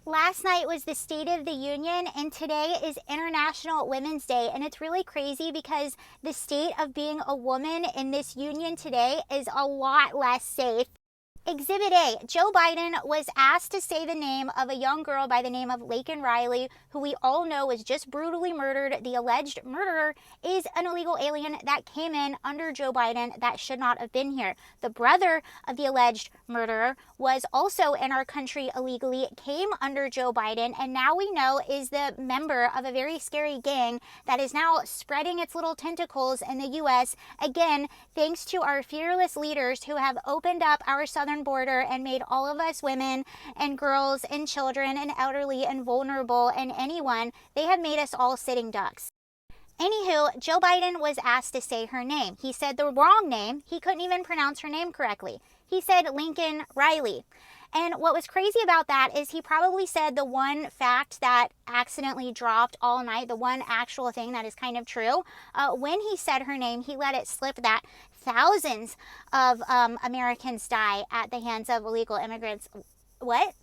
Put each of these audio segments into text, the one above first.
Last night was the State of the Union, and today is International Women's Day. And it's really crazy because the state of being a woman in this union today is a lot less safe. Exhibit A, Joe Biden was asked to say the name of a young girl by the name of Laken Riley, who we all know was just brutally murdered. The alleged murderer is an illegal alien that came in under Joe Biden that should not have been here. The brother of the alleged murderer was also in our country illegally, came under Joe Biden, and now we know is the member of a very scary gang that is now spreading its little tentacles in the U.S. Again, thanks to our fearless leaders who have opened up our southern border and made all of us women and girls and children and elderly and vulnerable and anyone, they have made us all sitting ducks. Anywho, Joe Biden was asked to say her name. He said the wrong name. He couldn't even pronounce her name correctly. He said Laken Riley. And what was crazy about that is he probably said the one fact that accidentally dropped all night, the one actual thing that is kind of true. When he said her name, he let it slip that thousands of Americans die at the hands of illegal immigrants. What?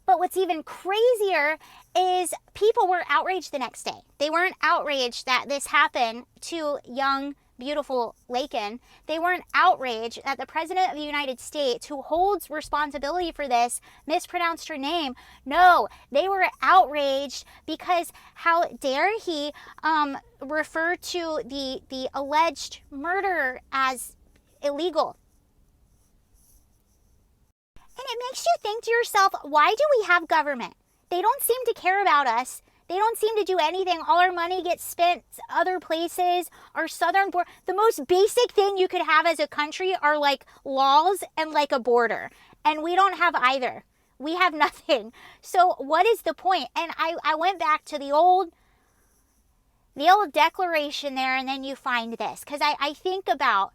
But what's even crazier is people were outraged the next day. They weren't outraged that this happened to young, beautiful Laken. They weren't outraged that the President of the United States, who holds responsibility for this, mispronounced her name. No, they were outraged because how dare he refer to the alleged murderer as illegal. And it makes you think to yourself, why do we have government? They don't seem to care about us. They don't seem to do anything. All our money gets spent other places. Our southern border. The most basic thing you could have as a country are like laws and like a border. And we don't have either. We have nothing. So what is the point? And I went back to the old declaration there, and then you find this. Because I think about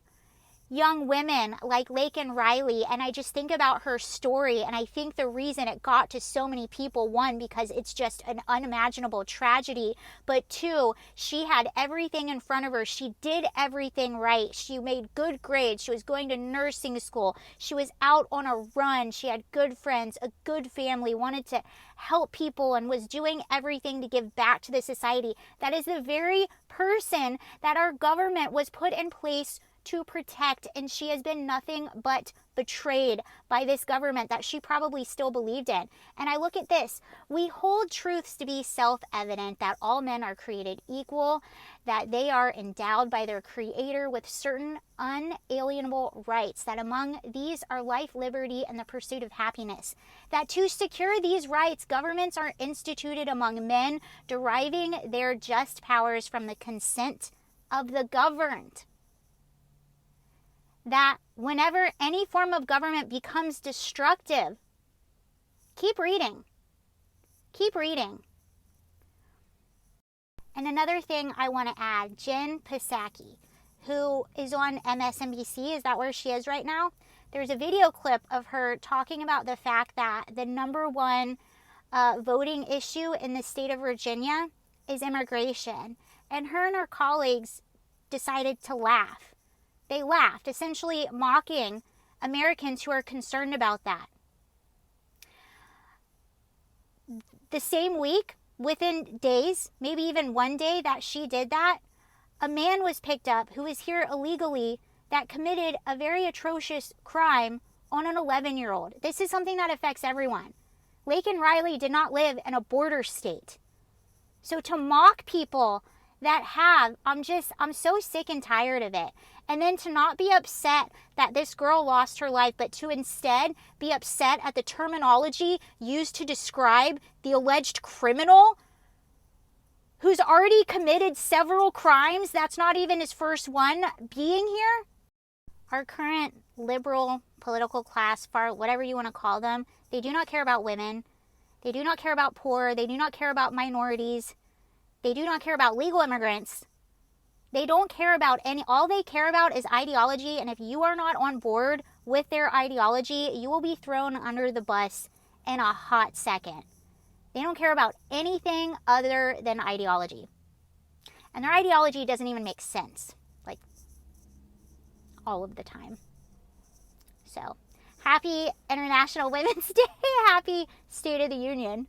young women like Laken Riley, and I just think about her story, and I think the reason it got to so many people, one, because it's just an unimaginable tragedy, but two, she had everything in front of her. She did everything right. She made good grades. She was going to nursing school. She was out on a run. She had good friends, a good family, wanted to help people, and was doing everything to give back to the society. That is the very person that our government was put in place to protect, and she has been nothing but betrayed by this government that she probably still believed in. And I look at this. We hold truths to be self-evident, that all men are created equal, that they are endowed by their creator with certain unalienable rights, that among these are life, liberty, and the pursuit of happiness, that to secure these rights, governments are instituted among men, deriving their just powers from the consent of the governed. That whenever any form of government becomes destructive, keep reading. Keep reading. And another thing I want to add, Jen Psaki, who is on MSNBC, is that where she is right now? There's a video clip of her talking about the fact that the number one voting issue in the state of Virginia is immigration. And her and her colleagues decided to laugh. They laughed, essentially mocking Americans who are concerned about that. The same week, within days, maybe even one day that she did that, a man was picked up who was here illegally that committed a very atrocious crime on an 11-year-old. This is something that affects everyone. Laken Riley did not live in a border state. So to mock people that have, I'm so sick and tired of it. And then to not be upset that this girl lost her life, but to instead be upset at the terminology used to describe the alleged criminal who's already committed several crimes. That's not even his first one being here. Our current liberal political class, far whatever you want to call them, they do not care about women. They do not care about poor. They do not care about minorities. They do not care about legal immigrants. They don't care about all they care about is ideology, and if you are not on board with their ideology, you will be thrown under the bus in a hot second. They don't care about anything other than ideology. And their ideology doesn't even make sense, like, all of the time. So, Happy International Women's Day. Happy State of the Union.